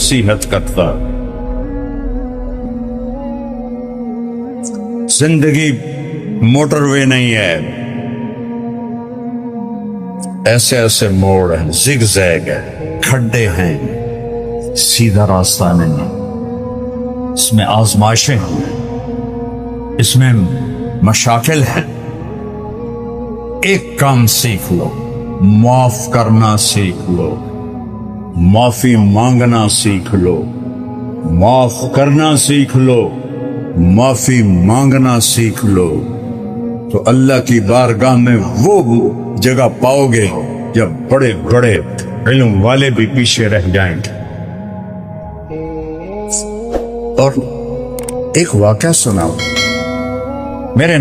نصیحت کرتا. زندگی موٹر وے نہیں ہے، ایسے ایسے موڑ ہیں، زگ زیگ ہے، کھڈے ہیں، سیدھا راستہ نہیں ہے. اس میں آزمائشیں ہیں، اس میں مشاکل ہیں. ایک کام سیکھ لو، معاف کرنا سیکھ لو، معافی مانگنا سیکھ لو، معاف کرنا سیکھ لو، معافی مانگنا سیکھ لو، تو اللہ کی بارگاہ میں وہ جگہ پاؤ گے جب بڑے بڑے علم والے بھی پیچھے رہ جائیں گے. اور ایک واقعہ سناؤ. میرے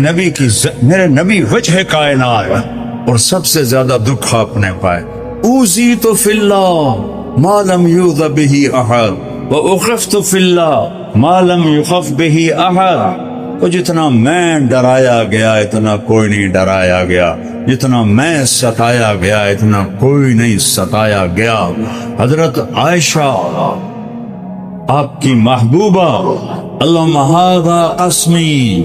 نبی وجہ کائنات اور سب سے زیادہ دکھ آپ نے پائے. اوذیت فی اللہ ما لم یؤذ بہ احد واخفت فی اللہ ما لم یخف بہ احد. تو جتنا میں ڈرایا گیا اتنا کوئی نہیں ڈرایا گیا، جتنا میں ستایا گیا اتنا کوئی نہیں ستایا گیا. حضرت عائشہ آپ کی محبوبہ، اللہم ھذا قسمی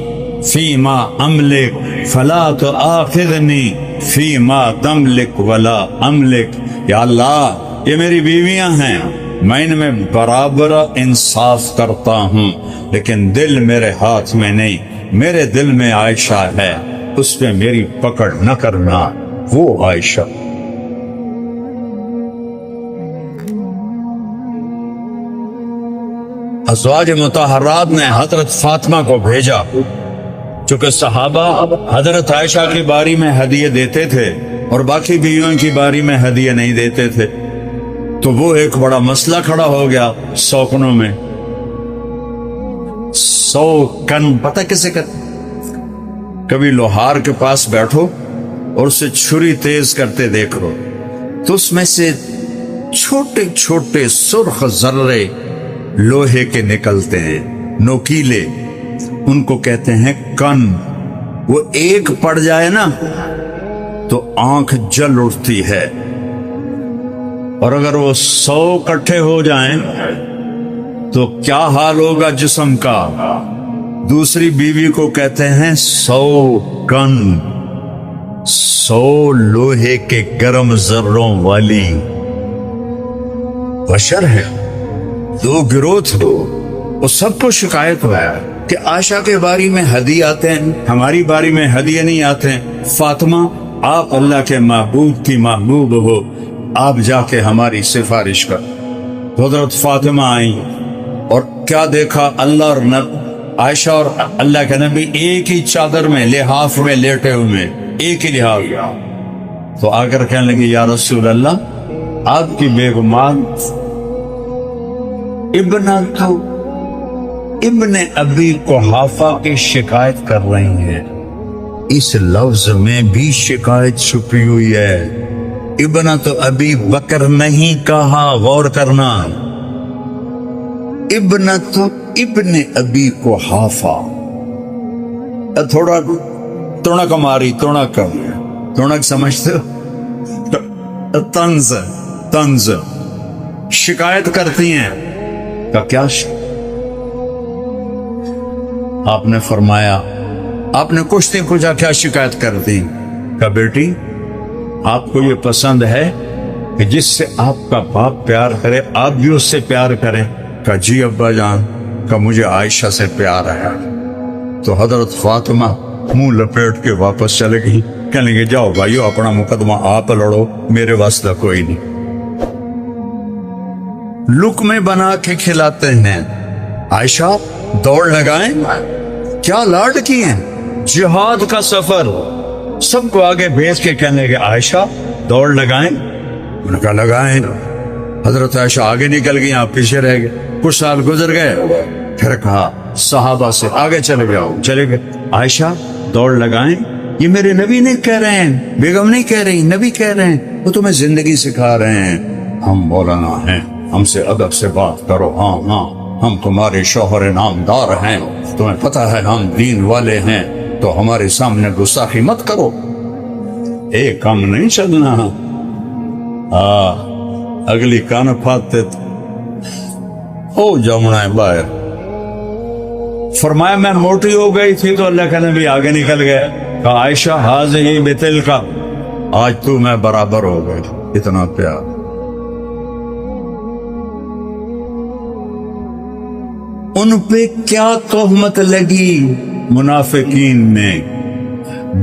فیما املک فلا تؤاخذنی فیما تملک ولا املک. یا اللہ یہ میری بیویاں ہیں، میں ان میں برابر انصاف کرتا ہوں، لیکن دل میرے ہاتھ میں نہیں، میرے دل میں عائشہ ہے، اس پہ میری پکڑ نہ کرنا. وہ عائشہ ازواج مطہرات نے حضرت فاطمہ کو بھیجا، چونکہ صحابہ حضرت عائشہ کی باری میں ہدیے دیتے تھے اور باقی بیویوں کی باری میں ہدیے نہیں دیتے تھے. تو وہ ایک بڑا مسئلہ کھڑا ہو گیا. سوکنوں میں 100 کن پتہ کسے کہتے؟ کبھی لوہار کے پاس بیٹھو اور اسے چھری تیز کرتے دیکھو تو اس میں سے چھوٹے چھوٹے سرخ ذرے لوہے کے نکلتے ہیں، نوکیلے، ان کو کہتے ہیں کن. وہ ایک پڑ جائے نا تو آنکھ جل اٹھتی ہے، اور اگر وہ 100 اکٹھے ہو جائیں تو کیا حال ہوگا جسم کا. دوسری بیوی کو کہتے ہیں 100 کن، 100 لوہے کے گرم ذروں والی. بشر ہے، 2 گروہ تھے، وہ سب کو شکایت ہوا کہ عائشہ کے باری میں ہدیے آتے ہیں، ہماری باری میں ہدیے نہیں آتے ہیں. فاطمہ آپ اللہ کے محبوب کی محبوب ہو، آپ جا کے ہماری سفارش کر. حضرت فاطمہ آئیں اور کیا دیکھا، اللہ اور عائشہ اور اللہ کے نبی ایک ہی چادر میں لحاف میں لیٹے ہوئے، ایک ہی لحاف. تو آ کر کہنے لگی یا رسول اللہ، آپ کی بیگمان ابن ابی قحافہ کی شکایت کر رہی ہیں. اس لفظ میں بھی شکایت چھپی ہوئی ہے. ابن تو ابی بکر نہیں کہا، غور کرنا. ابن تو ابن ابی قحافہ. تھوڑا تونک ماری، تونک سمجھتے ہو؟ طنز شکایت کرتی ہیں. کیا آپ نے فرمایا، آپ نے کچھ نہیں پوچھا کیا شکایت کرتی؟ کہ بیٹی آپ کو یہ پسند ہے کہ جس سے آپ کا باپ پیار کرے آپ بھی اس سے پیار کریں؟ کہ جی ابا جان، کہ مجھے عائشہ سے پیار ہے. تو حضرت فاطمہ منہ لپیٹ کے واپس چلے گئی، کہنے لگے جاؤ بھائیو اپنا مقدمہ آپ لڑو، میرے واسطہ کوئی نہیں. لقمے بنا کے کھلاتے ہیں. عائشہ دوڑ لگائیں، کیا لاڈ کی ہیں، جہاد کا سفر، سب کو آگے بھیج کے کہنے لگے عائشہ دوڑ لگائیں. انہوں نے کہا لگائیں. حضرت عائشہ آگے نکل گئی، آپ پیچھے رہ گئے. کچھ سال گزر گئے، پھر کہا صحابہ سے آگے چلے گئے. عائشہ دوڑ لگائیں، یہ میرے نبی نہیں کہہ رہے ہیں، بیگم نہیں کہہ رہی، نبی کہہ رہے ہیں، وہ تمہیں زندگی سکھا رہے ہیں. ہم مولانا ہیں، ہم سے ادب سے بات کرو. ہاں ہم تمہارے شوہر نامدار ہیں، تمہیں پتہ ہے ہم دین والے ہیں، تو ہمارے سامنے گستاخی مت کرو. ایک کام نہیں چلنا. اگلی کان پھاتے او جمنا ہے باہر. فرمایا میں موٹی ہو گئی تھی تو اللہ کے نبی آگے نکل گئے. کہا عائشہ ہاذہ بتل کا، آج تو میں برابر ہو گئی. اتنا پیار. ان پہ کیا تہمت لگی؟ منافقین نے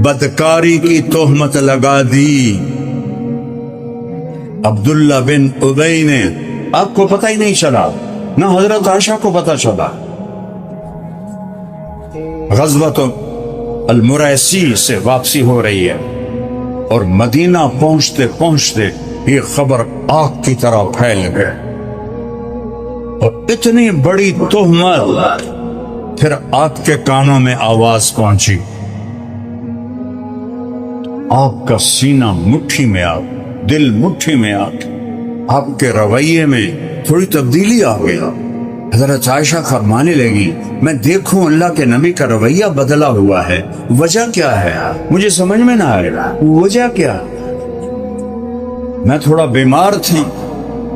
بدکاری کی تہمت لگا دی. عبداللہ بن ابی نے، آپ کو پتہ ہی نہیں چلا، نہ حضرت عائشہ کو پتہ چلا. غزوۃ المریسی سے واپسی ہو رہی ہے اور مدینہ پہنچتے پہنچتے یہ خبر آگ کی طرح پھیل گئی اور اتنی بڑی تہمت. پھر آپ کے کانوں میں آواز پہنچی. آپ کا سینہ مٹھی میں آ، دل مٹھی میں آ، آپ کے رویے میں تھوڑی تبدیلی آ گئی. حضرت عائشہ فرمانے لگی میں دیکھوں اللہ کے نبی کا رویہ بدلا ہوا ہے، وجہ کیا ہے؟ مجھے سمجھ میں نہ آئے وجہ کیا. میں تھوڑا بیمار تھی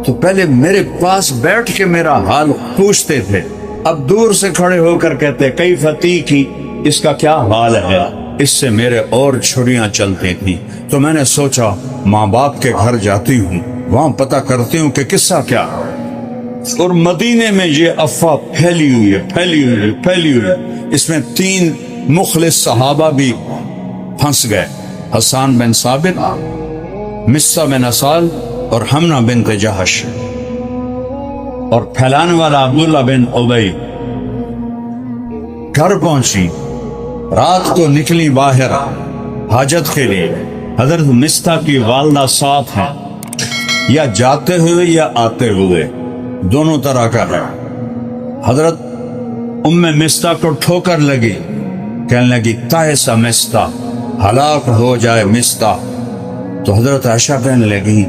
تو پہلے میرے پاس بیٹھ کے میرا حال پوچھتے تھے، اب دور سے کھڑے ہو کر کہتے کئی فتح کی، اس کا کیا حال ہے. اس سے میرے اور چھریاں چلتی تھیں تو میں نے سوچا ماں باپ کے گھر جاتی ہوں، وہاں پتہ کرتی ہوں کہ قصہ کیا. اور مدینے میں یہ افواہ پھیلی ہوئی ہے. اس میں 3 مخلص صحابہ بھی پھنس گئے، حسان بن ثابت، مصعب بن اسال اور حمنہ بنت جہش. اور پھیلانے والا عبداللہ بن ابی. گھر پہنچی، رات کو نکلی باہر حاجت کے لیے. حضرت مصطح کی والدہ ساتھ ہیں، یا جاتے ہوئے یا آتے ہوئے، دونوں طرح کا ہے. حضرت مصطح کو ٹھوکر لگی، کہنے لگی تائس مصطح، ہلاک ہو جائے مصطح. تو حضرت عائشہ کہنے لگی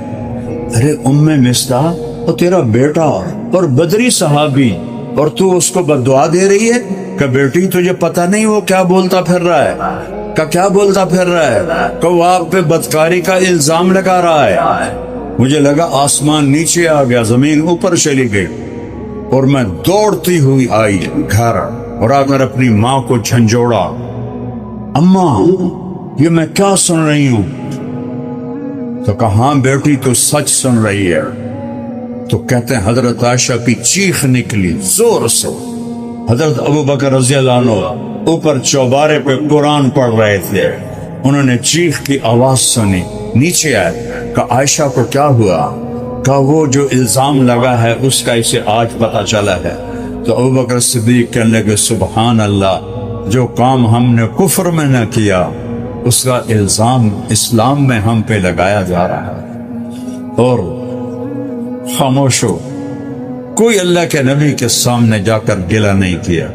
ارے مصطح وہ تیرا بیٹا اور بدری صحابی، اور تو اس کو بددعا دے رہی ہے کہ بیٹی تجھے پتہ نہیں وہ کیا بولتا پھر رہا ہے، کیا بولتا پھر رہا ہے، کہ وہ آپ پہ بدکاری کا الزام لگا رہا ہے. مجھے لگا آسمان نیچے آ گیا، زمین اوپر چلی گئی، اور میں دوڑتی ہوئی آئی گھر اور آ کر اپنی ماں کو جھنجھوڑا. اماں یہ میں کیا سن رہی ہوں؟ تو کہاں بیٹی تو سچ سن رہی ہے. تو کہتے ہیں حضرت عائشہ کی چیخ نکلی زور سے. حضرت ابوبکر رضی اللہ عنہ اوپر چوبارے پہ قرآن پڑھ رہے تھے، انہوں نے چیخ کی آواز سنی، نیچے آئے کہ عائشہ کو کیا ہوا؟ کہ وہ جو الزام لگا ہے اس کا اسے آج پتہ چلا ہے. تو ابوبکر صدیق کہنے لگے سبحان اللہ، جو کام ہم نے کفر میں نہ کیا اس کا الزام اسلام میں ہم پہ لگایا جا رہا ہے. اور خاموش ہو، کوئی اللہ کے نبی کے سامنے جا کر گلہ نہیں کیا.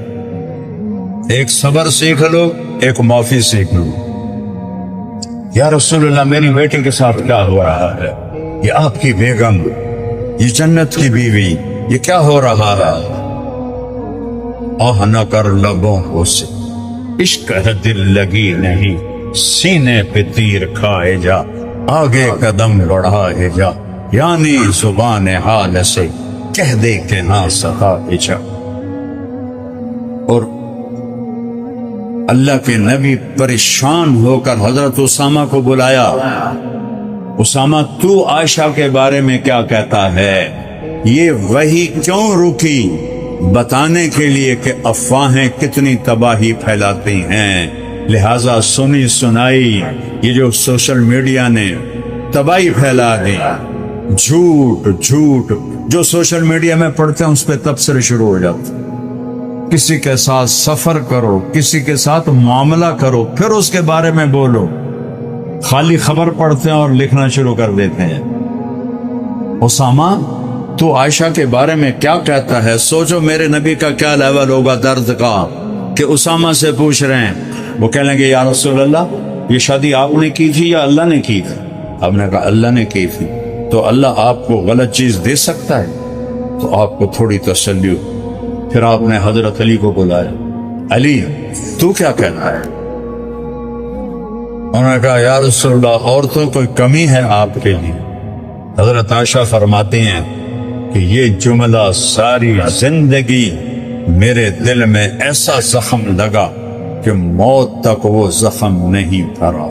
ایک صبر سیکھ لو، ایک معافی سیکھ لو. یا رسول اللہ میری بیٹی کے ساتھ کیا ہو رہا ہے؟ یہ آپ کی بیگم، یہ جنت کی بیوی، یہ کیا ہو رہا ہے؟ آہ نہ کر لبوں کو سے، عشق ہے دل لگی نہیں، سینے پہ تیر کھائے جا، آگے قدم بڑھائے جا، یعنی زبان حال سے کہہ دے کہ نہ سکا جا. اور اللہ کے نبی پریشان ہو کر حضرت اسامہ کو بلایا. اسامہ تو عائشہ کے بارے میں کیا کہتا ہے؟ یہ وحی کیوں رکی؟ بتانے کے لیے کہ افواہیں کتنی تباہی پھیلاتی ہیں. لہذا سنی سنائی یہ جو سوشل میڈیا نے تباہی پھیلا دی، جھوٹ جو سوشل میڈیا میں پڑھتے ہیں اس پہ تبصرے شروع ہو جاتے. کسی کے ساتھ سفر کرو، کسی کے ساتھ معاملہ کرو، پھر اس کے بارے میں بولو. خالی خبر پڑھتے ہیں اور لکھنا شروع کر دیتے ہیں. اسامہ تو عائشہ کے بارے میں کیا کہتا ہے؟ سوچو میرے نبی کا کیا لیول ہوگا درد کا کہ اسامہ سے پوچھ رہے ہیں. وہ کہنے لگے یا رسول اللہ یہ شادی آپ نے کی تھی یا اللہ نے کی تھی؟ آپ نے کہا اللہ نے کی تھی. تو اللہ آپ کو غلط چیز دے سکتا ہے؟ تو آپ کو تھوڑی تسلی ہو. پھر آپ نے حضرت علی کو بلایا، علی تو کیا کہنا ہے؟ انہوں نے کہا یا رسول اللہ عورتوں کوئی کمی ہے آپ کے لیے؟ حضرت عائشہ فرماتی ہیں کہ یہ جملہ ساری زندگی میرے دل میں ایسا زخم لگا کہ موت تک وہ زخم نہیں بھرا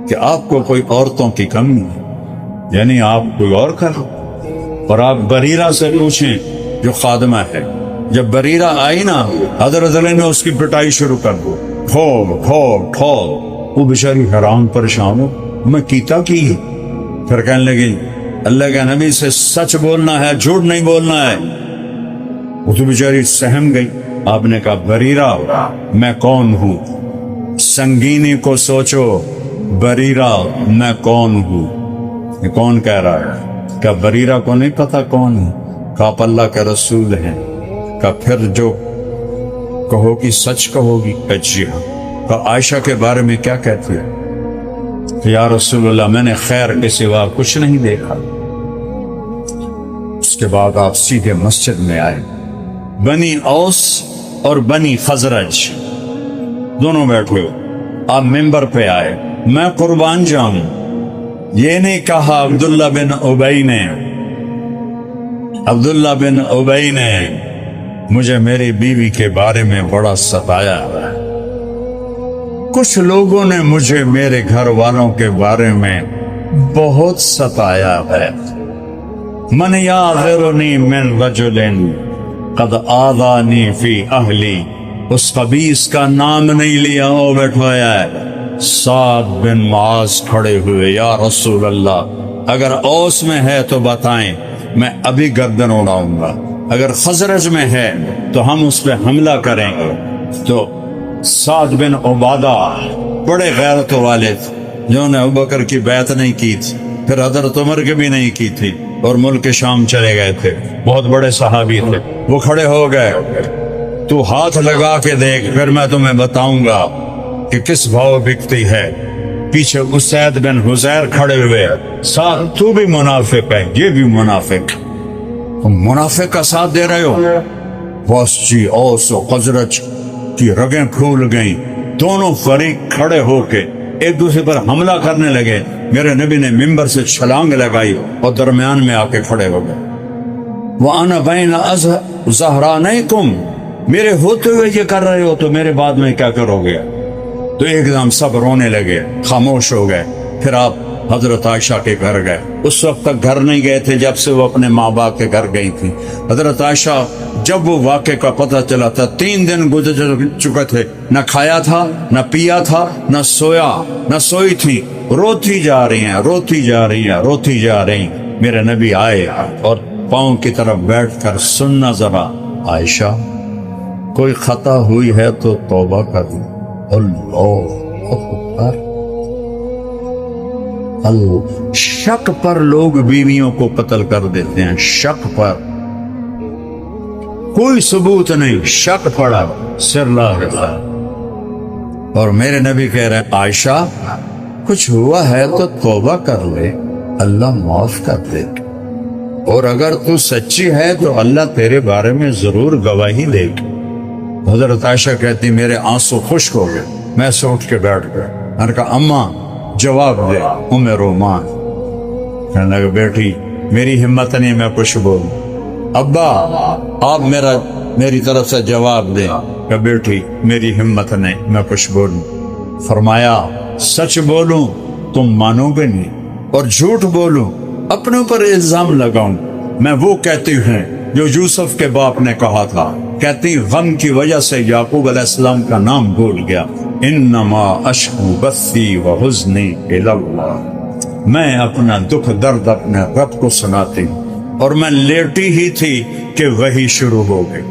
کہ آپ کو کوئی عورتوں کی کمی ہے، یعنی آپ کوئی اور کرو۔ اور آپ بریرہ سے پوچھیں جو خادمہ ہے، جب بریرہ آئی نا حضرت علی نے اس کی پٹائی شروع کر دو، ٹھو ٹھو ٹھو۔ وہ بیچاری حیران پریشان ہو، میں کیتا کی؟ پھر کہنے لگی اللہ کے نبی سے سچ بولنا ہے، جھوٹ نہیں بولنا ہے۔ وہ تو بیچاری سہم گئی۔ آپ نے کہا بریرہ میں کون ہوں؟ سنگینی کو سوچو، بریرہ میں کون ہوں؟ یہ کون کہہ رہا ہے؟ کہ بریرہ کو نہیں پتا کون ہے؟ کہ آپ اللہ کے رسول ہیں۔ کہ پھر جو کہو گی سچ کہو گی؟ جی ہاں۔ کہ عائشہ کے بارے میں کیا کہتی ہے؟ کہ یا رسول اللہ میں نے خیر کے سوا کچھ نہیں دیکھا۔ اس کے بعد آپ سیدھے مسجد میں آئے، بنی اوس اور بنی خزرج دونوں بیٹھے ہو، آپ ممبر پہ آئے۔ میں قربان جاؤں، یہ نہیں کہا عبداللہ بن ابی نے، عبداللہ بن ابی نے مجھے میری بیوی کے بارے میں بڑا ستایا ہے، کچھ لوگوں نے مجھے میرے گھر والوں کے بارے میں بہت ستایا ہے۔ من یعذرنی من رجل قد آذانی فی اہلی، اس خبیث کا نام نہیں لیا، وہ بیٹھایا ہے۔ سعد بن معاذ کھڑے ہوئے، یا رسول اللہ اگر اوس میں ہے تو بتائیں، میں ابھی گردن اڑاؤں گا، اگر خزرج میں ہے تو ہم اس پہ حملہ کریں گے۔ تو سعد بن عبادہ بڑے غیرت والے تھے، جنہوں نے ابوبکر کی بیعت نہیں کی تھی، پھر حضرت عمر کی بھی نہیں کی تھی، اور ملک شام چلے گئے تھے، بہت بڑے صحابی تھے۔ وہ کھڑے ہو گئے، تو ہاتھ لگا کے دیکھ، پھر میں تمہیں بتاؤں گا کہ کس بھاؤ بکتی ہے۔ پیچھے اسید بن حزیر کھڑے ہوئے، ساتھ تو بھی منافق ہے، یہ بھی منافق، تم منافق کا ساتھ دے رہے ہو۔ بس جی اوس و خزرج کی رگیں پھول گئیں، دونوں فریق کھڑے ہو کے ایک دوسرے پر حملہ کرنے لگے۔ میرے نبی نے ممبر سے چھلانگ لگائی اور درمیان میں آ کے کھڑے ہو گئے۔ وَأَنَا بَيْنَ ظَهْرَانَيْكُمْ، میرے ہوتے ہوئے یہ کر رہے ہو تو میرے بعد میں کیا کرو گے؟ تو ایک دم سب رونے لگے، خاموش ہو گئے۔ پھر آپ حضرت عائشہ کے گھر گئے، اس وقت تک گھر نہیں گئے تھے جب سے وہ اپنے ماں باپ کے گھر گئی تھی۔ حضرت عائشہ جب وہ واقعے کا پتہ چلا تھا، 3 دن گزر چکے تھے، نہ کھایا تھا، نہ پیا تھا، نہ سویا، نہ سوئی تھی، روتی جا رہی ہیں، روتی جا رہی ہیں، روتی جا رہی ہیں۔ میرے نبی آئے اور پاؤں کی طرف بیٹھ کر سننا ذرا، عائشہ کوئی خطا ہوئی ہے تو توبہ کر دو۔ اللہ اکبر۔ شک پر لوگ بیویوں کو قتل کر دیتے ہیں، شک پر، کوئی ثبوت نہیں، شک پڑا، سر لا رہا۔ اور میرے نبی کہہ رہے ہیں عائشہ کچھ ہوا ہے تو توبہ کر لے، اللہ معاف کر دے، اور اگر تو سچی ہے تو اللہ تیرے بارے میں ضرور گواہی دے گا۔ حضرت عائشہ کہتی میرے آنسو خشک ہو گئے، میں سے اٹھ کے بیٹھ گیا۔ میں نے کہا اماں جواب دے، ام رومان۔ کہنے لگا بیٹی میری ہمت نہیں میں کچھ بولوں۔ ابا آپ میری طرف سے جواب دیں۔ کہ بیٹی میری ہمت نہیں میں کچھ بولوں۔ فرمایا سچ بولوں تم مانو گے نہیں، اور جھوٹ بولوں اپنے اوپر الزام لگاؤں، میں وہ کہتی ہوں جو یوسف کے باپ نے کہا تھا، کہتی غم کی وجہ سے یعقوب علیہ السلام کا نام بھول گیا، انما اشکو بثی وحزنی الی اللہ، میں اپنا دکھ درد اپنے رب کو سناتی ہوں۔ اور میں لیٹی ہی تھی کہ وہی شروع ہو گئی،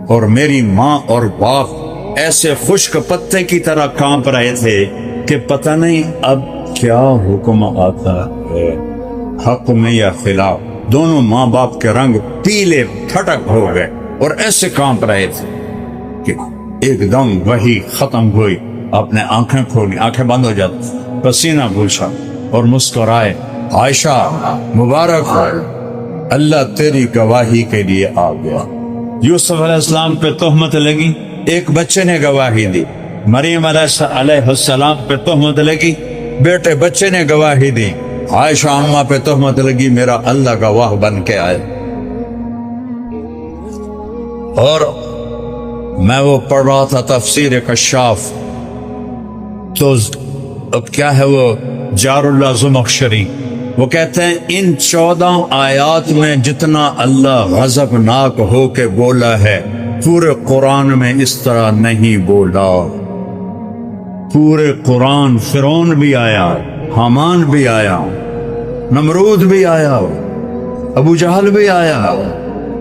اور میری ماں اور باپ ایسے خشک پتے کی طرح کانپ رہے تھے کہ پتہ نہیں اب کیا حکم آتا ہے، حق میں یا خلاف۔ دونوں ماں باپ کے رنگ پیلے پھٹک ہو گئے اور ایسے کانپ رہے تھے کہ ایک دم وہی ختم ہوئی۔ آپ نے آنکھیں کھولی، آنکھیں بند ہو جاتی، پسینہ پوچھا اور مسکرائے، عائشہ مبارک ہو، اللہ تیری گواہی کے لیے آ گیا۔ یوسف علیہ السلام پہ تہمت لگی، ایک بچے نے گواہی دی۔ مریم علیہ السلام پہ تہمت لگی، بیٹے بچے نے گواہی دی۔ عائشہ اماں پہ تہمت لگی، میرا اللہ گواہ بن کے آئے۔ اور میں وہ پڑھ رہا تھا تفسیر کشاف، تو اب کیا ہے وہ جار اللہ زمخشری، وہ کہتے ہیں ان 14 آیات میں جتنا اللہ غضبناک ہو کے بولا ہے پورے قرآن میں اس طرح نہیں بولا۔ پورے قرآن فرعون بھی آیا، حامان بھی آیا، نمرود بھی آیا، ابو جہل بھی آیا،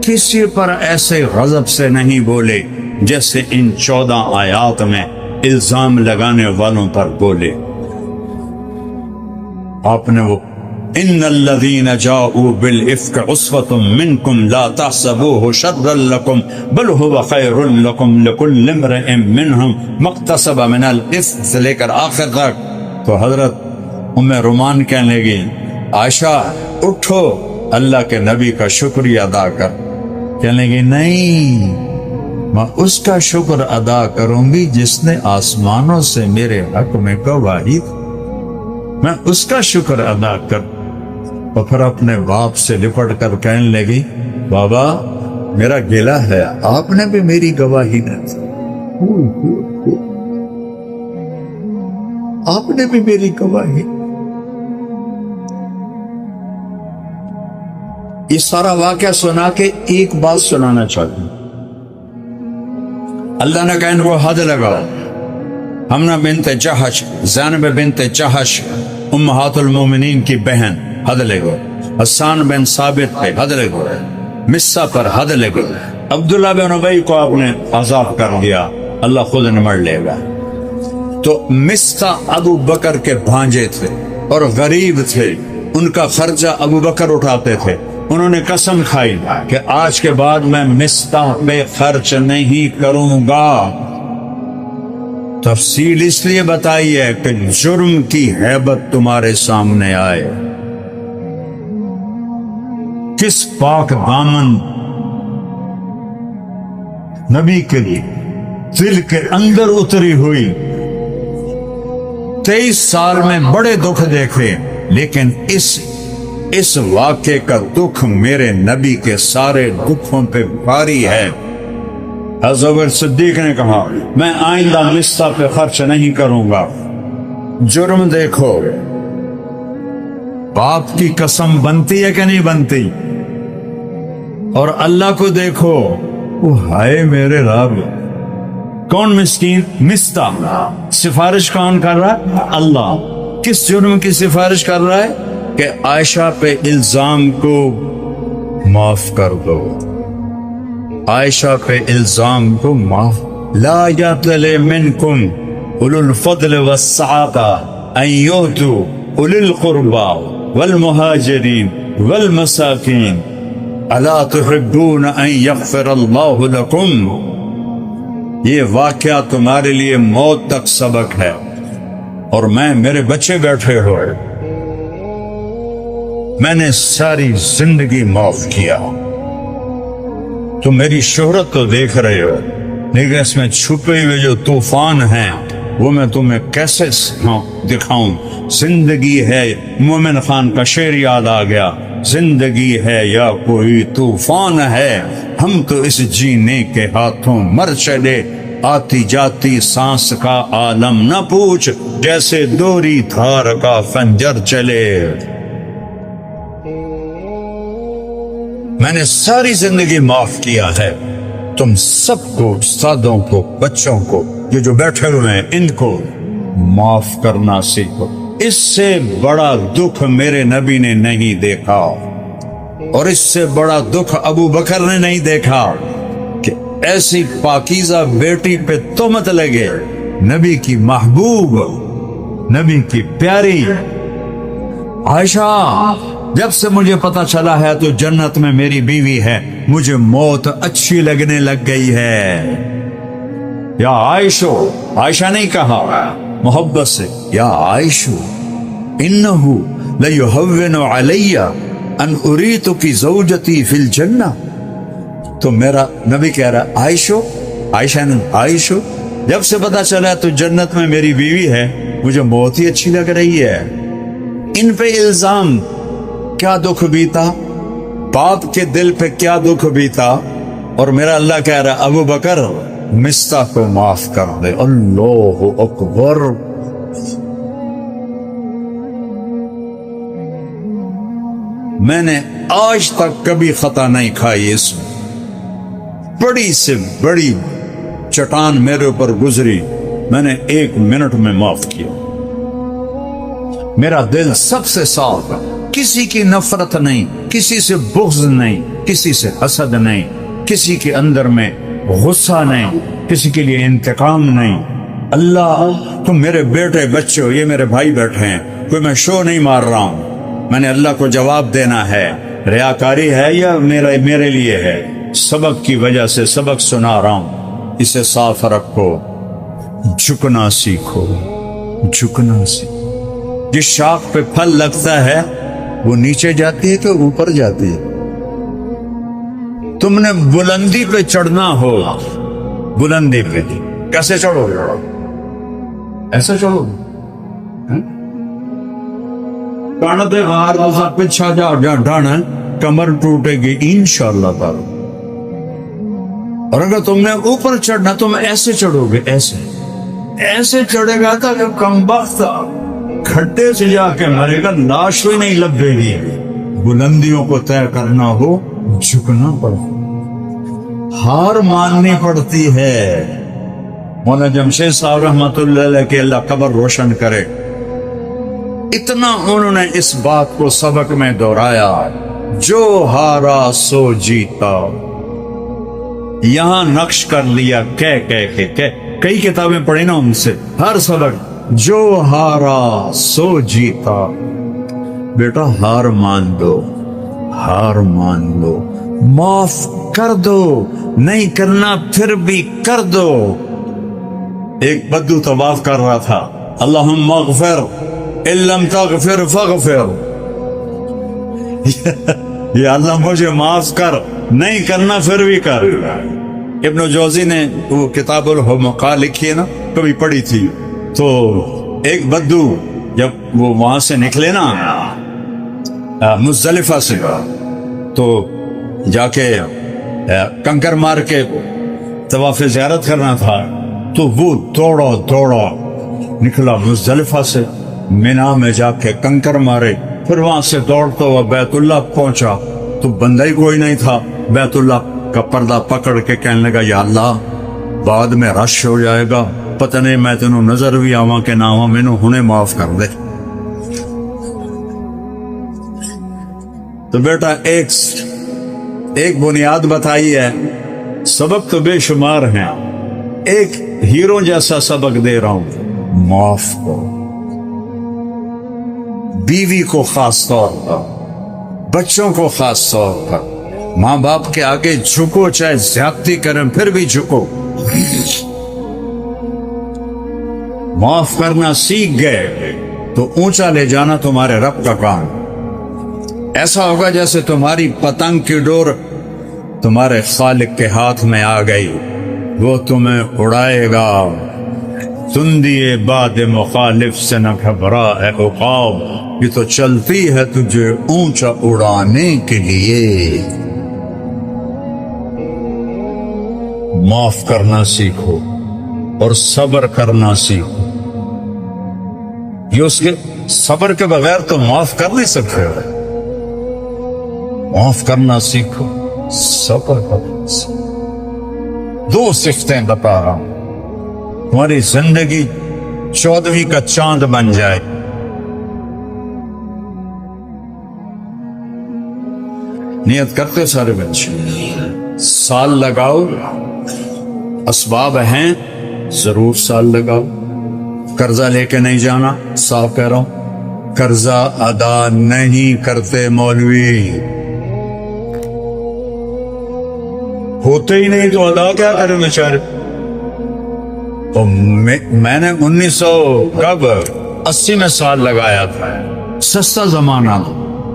کسی پر ایسے غضب سے نہیں بولے جیسے ان 14 آیات میں الزام لگانے والوں پر بولے۔ آپ نے وہ ان الذین جاؤوا بالافک عصبۃ منکم لا تحسبوه شرا لکم بل هو خیر لکم لکل امرئ منہم ما اکتسب من الاثم سے لے کر آخر تک۔ تو حضرت ام رومان کہنے لگی عائشہ اٹھو اللہ کے نبی کا شکریہ ادا کر۔ کہنے لگی نہیں، میں اس کا شکر ادا کروں گی جس نے آسمانوں سے میرے حق میں گواہی دی، میں اس کا شکر ادا کر۔ اور پھر اپنے باپ سے لپٹ کر کہنے لگی بابا میرا گلہ ہے، آپ نے بھی میری گواہی نہ دی، آپ نے بھی میری گواہی۔ یہ سارا واقعہ سنا کے ایک بات سنانا چاہتا ہوں۔ اللہ نے کہا ان کو حد لگاؤ۔ حمنہ بنت جہش، زینب بنت جہش امہات المومنین کی بہن، حد لگو۔ حسان بن ثابت پہ حد لگو، مصہ پر حد لگو۔ عبداللہ بن ابی کو آپ نے عذاب کر دیا، اللہ خود نمڑ لے گا۔ تو مصہ ابو بکر کے بھانجے تھے اور غریب تھے، ان کا خرچہ ابو بکر اٹھاتے تھے۔ انہوں نے قسم کھائی کہ آج کے بعد میں مصطح پہ خرچ نہیں کروں گا۔ تفصیل اس لیے بتائی ہے کہ جرم کی ہیبت تمہارے سامنے آئے۔ کس پاک دامن نبی کے لیے دل کے اندر اتری ہوئی۔ 23 سال میں بڑے دکھ دیکھے، لیکن اس واقعے کا دکھ میرے نبی کے سارے دکھوں پہ بھاری ہے۔ حضرت صدیق نے کہا میں آئندہ مصطح پہ خرچ نہیں کروں گا۔ جرم دیکھو، باپ کی قسم بنتی ہے کہ نہیں بنتی؟ اور اللہ کو دیکھو، وہ ہائے میرے رب، کون مسکین؟ مصطح۔ سفارش کون کر رہا ہے؟ اللہ۔ کس جرم کی سفارش کر رہا ہے؟ کہ عائشہ پہ الزام کو معاف کر دو، عائشہ پہ الزام کو معاف۔ لا یطل منکم اولو الفضل والسعۃ ان یؤتوا اولی القربى والمہاجرین والمساکین الا تحبون ان یغفر اللہ لکم۔ یہ واقعہ تمہارے لیے موت تک سبق ہے، اور میرے بچے بیٹھے ہوئے، میں نے ساری زندگی معاف کیا۔ تم میری شہرت تو دیکھ رہے ہو، لیکن اس میں چھپے ہوئے جو طوفان ہیں وہ میں تمہیں کیسے دکھاؤں۔ زندگی ہے، مومن خان کا شعر یاد آ گیا، زندگی ہے یا کوئی طوفان ہے، ہم تو اس جینے کے ہاتھوں مر چلے، آتی جاتی سانس کا عالم نہ پوچھ، جیسے دوری دھار کا خنجر چلے۔ میں نے ساری زندگی معاف کیا ہے۔ تم سب کو، استادوں کو، بچوں کو، یہ جو بیٹھے ہوئے ہیں، ان کو معاف کرنا سیکھو۔ اس سے بڑا دکھ میرے نبی نے نہیں دیکھا، اور اس سے بڑا دکھ ابو بکر نے نہیں دیکھا کہ ایسی پاکیزہ بیٹی پہ تہمت لگے۔ نبی کی محبوب، نبی کی پیاری عائشہ، جب سے مجھے پتا چلا ہے تو جنت میں میری بیوی ہے، مجھے موت اچھی لگنے لگ گئی ہے۔ یا عائشو، عائشہ نہیں کہا محبت سے، یا عائشو انہو لیہون علی ان اریتک زوجتی فی الجنہ۔ تو میرا نبی کہہ رہا عائشو، عائشہ نے عائشو، جب سے پتا چلا تو جنت میں میری بیوی ہے، مجھے موت ہی اچھی لگ رہی ہے۔ ان پہ الزام، کیا دکھ بیتا، باپ کے دل پہ کیا دکھ بیتا اور میرا اللہ کہہ رہا ابو بکر مستح کو معاف کر دے. اللہ اکبر. میں نے آج تک کبھی خطا نہیں کھائی اس میں. بڑی سے بڑی چٹان میرے اوپر گزری, میں نے 1 منٹ میں معاف کیا. میرا دل سب سے صاف ہے, کسی کی نفرت نہیں, کسی سے بغض نہیں, کسی سے حسد نہیں, کسی کے اندر میں غصہ نہیں, کسی کے لیے انتقام نہیں. اللہ تم میرے بیٹے بچے ہو, یہ میرے بھائی بیٹھے ہیں, کوئی میں شو نہیں مار رہا ہوں, میں نے اللہ کو جواب دینا ہے. ریاکاری ہے یا میرے لیے ہے؟ سبق کی وجہ سے سبق سنا رہا ہوں, اسے صاف رکھو. جھکنا سیکھو, جھکنا سیکھو. جس شاخ پہ پھل لگتا ہے وہ نیچے جاتی ہے کہ اوپر جاتی ہے؟ تم نے بلندی پہ چڑھنا ہو, بلندی پہ کیسے چڑھو گے؟ ایسے چڑھو گے؟ کانتے غار پیچھا جا ڈانا, کمر ٹوٹے گی انشاءاللہ تعالی. اور اگر تم نے اوپر چڑھنا تم ایسے چڑھو گے, ایسے چڑھے گا تھا کہ کمبخت کھڈے سے جا کے مرے گا, لاش بھی نہیں لبے گی. بلندیوں کو طے کرنا ہو جھکنا پڑتا, ہار ماننی پڑتی ہے. مولانا جمشید صاحب رحمۃ اللہ علیہ کے اللہ قبر روشن کرے, اتنا انہوں نے اس بات کو سبق میں دہرایا, جو ہارا سو جیتا. یہاں نقش کر لیا کئی کتابیں پڑھی نا ان سے, ہر سبق جو ہارا سو جیتا. بیٹا ہار مان دو, ہار مان دو, معاف کر دو, نہیں کرنا پھر بھی کر دو. ایک بدو طواف کر رہا تھا, اللہم اغفر ان لم تغفر فاغفر. یا اللہ مجھے معاف کر, نہیں کرنا پھر بھی کر. ابن جوزی نے وہ کتاب الحمقاء لکھی ہے نا, کبھی پڑھی تھی. تو ایک بدو جب وہ وہاں سے نکلے نا مزدلفہ سے, تو جا کے کنکر مار کے طواف زیارت کرنا تھا, تو وہ دوڑا نکلا مزدلفہ سے, مینا میں جا کے کنکر مارے, پھر وہاں سے دوڑتا ہوا بیت اللہ پہنچا تو بندہ ہی کوئی نہیں تھا. بیت اللہ کا پردہ پکڑ کے کہنے لگا یا اللہ بعد میں رش ہو جائے گا, پتہ نہیں میں تینوں نظر بھی آواں کہ نہ آواں, مینوں ہنے معاف کر دے. تو بیٹا ایک بنیاد بتائی ہے, سبق تو بے شمار ہیں, ایک ہیرو جیسا سبق دے رہا ہوں, معاف کرو. بیوی کو خاص طور پر, بچوں کو خاص طور پر, ماں باپ کے آگے جھکو, چاہے زیادتی کریں پھر بھی جھکو. معاف کرنا سیکھ گئے تو اونچا لے جانا تمہارے رب کا کام. ایسا ہوگا جیسے تمہاری پتنگ کی ڈور تمہارے خالق کے ہاتھ میں آ گئی, وہ تمہیں اڑائے گا. تندیے باد مخالف سے نہ گھبرا اے عقاب, یہ تو چلتی ہے تجھے اونچا اڑانے کے لیے. معاف کرنا سیکھو اور صبر کرنا سیکھو. یہ اس کے صبر کے بغیر تو معاف کر نہیں سکتے ہو. معاف کرنا سیکھو, صبر کرنا سیکھو. 2 صفتیں بتا رہا ہوں, تمہاری زندگی 14ویں کا چاند بن جائے. نیت کرتے سارے بچے, سال لگاؤ, اسباب ہیں ضرور سال لگاؤ. قرضہ لے کے نہیں جانا, صاف کہہ رہا ہوں, قرضہ ادا نہیں کرتے مولوی. ہوتے ہی نہیں تو ادا کیا کریں بیچارے. تو میں نے 1980 میں سال لگایا تھا, سستا زمانہ,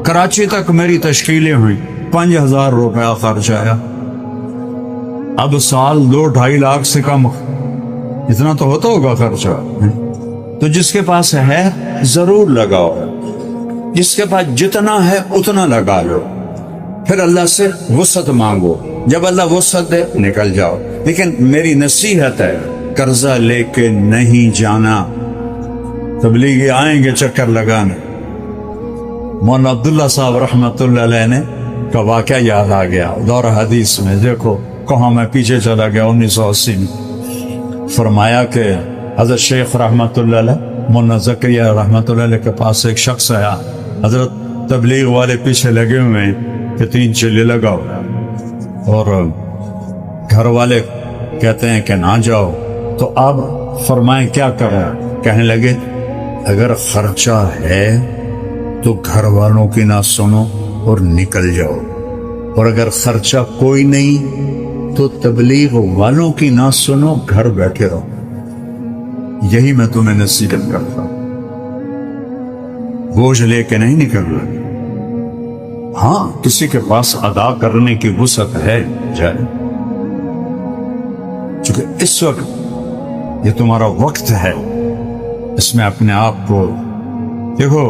کراچی تک میری تشکیلیں ہوئی, 5000 روپیہ خرچ آیا. اب سال 2-2.5 لاکھ سے کم, اتنا تو ہوتا ہوگا خرچہ. تو جس کے پاس ہے ضرور لگاؤ, جس کے پاس جتنا ہے اتنا لگا لو, پھر اللہ سے وسعت مانگو، جب اللہ وسعت دے نکل جاؤ۔ لیکن میری نصیحت ہے، قرضہ لے کے نہیں جانا۔ تبلیغی آئیں گے چکر لگانے۔ مولانا عبداللہ صاحب رحمۃ اللہ علیہ نے کا واقعہ یاد آ گیا دور حدیث میں۔ دیکھو کہاں میں پیچھے چلا گیا، 1980 میں فرمایا کہ حضرت شیخ رحمۃ اللہ علیہ مولانا زکریا رحمۃ اللہ علیہ کے پاس ایک شخص آیا، حضرت تبلیغ والے پیچھے لگے ہوئے ہیں کہ 3 چلے لگا ہوا ہے اور گھر والے کہتے ہیں کہ نہ جاؤ، تو آپ فرمائیں کیا کریں؟ کہنے لگے اگر خرچہ ہے تو گھر والوں کی نہ سنو اور نکل جاؤ، اور اگر خرچہ کوئی نہیں تو تبلیغ والوں کی نہ سنو، گھر بیٹھے رہو۔ یہی میں تمہیں نصیحت کرتا ہوں، بوجھ لے کے نہیں نکلنا۔ ہاں کسی کے پاس ادا کرنے کی وسعت ہے جائے، چونکہ اس وقت یہ تمہارا وقت ہے، اس میں اپنے آپ کو دیکھو۔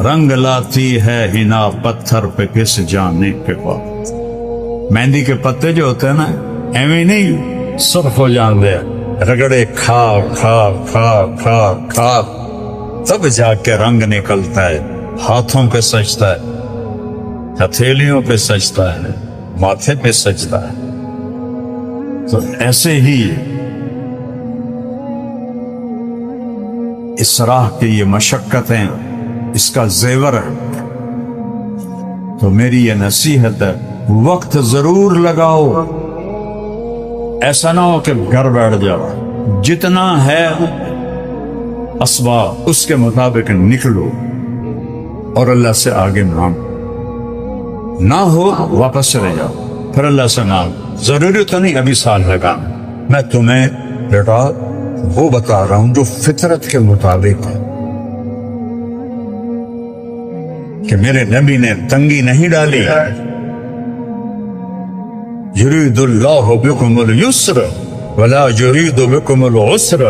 رنگ لاتی ہے ہنا پتھر پہ کس جانے کے بعد، مہندی کے پتے جو ہوتے ہیں نا ایویں نہیں سرخ ہو جاندے، رگڑے کھا کھا کھا کھا کھا تب جا کے رنگ نکلتا ہے، ہاتھوں پہ سجتا ہے، ہتھیلیوں پہ سجتا ہے، ماتھے پہ سجتا ہے۔ تو ایسے ہی اس راہ کی یہ مشقتیں، اس کا زیور ہے۔ تو میری یہ نصیحت ہے، وقت ضرور لگاؤ، ایسا نہ ہو کہ گھر بیٹھ جاؤ۔ جتنا ہے اسباب اس کے مطابق نکلو اور اللہ سے آگے مانگو، نہ ہو واپس چلے جاؤ، پھر اللہ سے مانگو۔ ضروری تو نہیں ابھی سال لگانا، میں تمہیں بیٹا وہ بتا رہا ہوں جو فطرت کے مطابق ہے، کہ میرے نبی نے تنگی نہیں ڈالی۔ یرید اللہ بکم اليسر ولا یرید بکم العسر،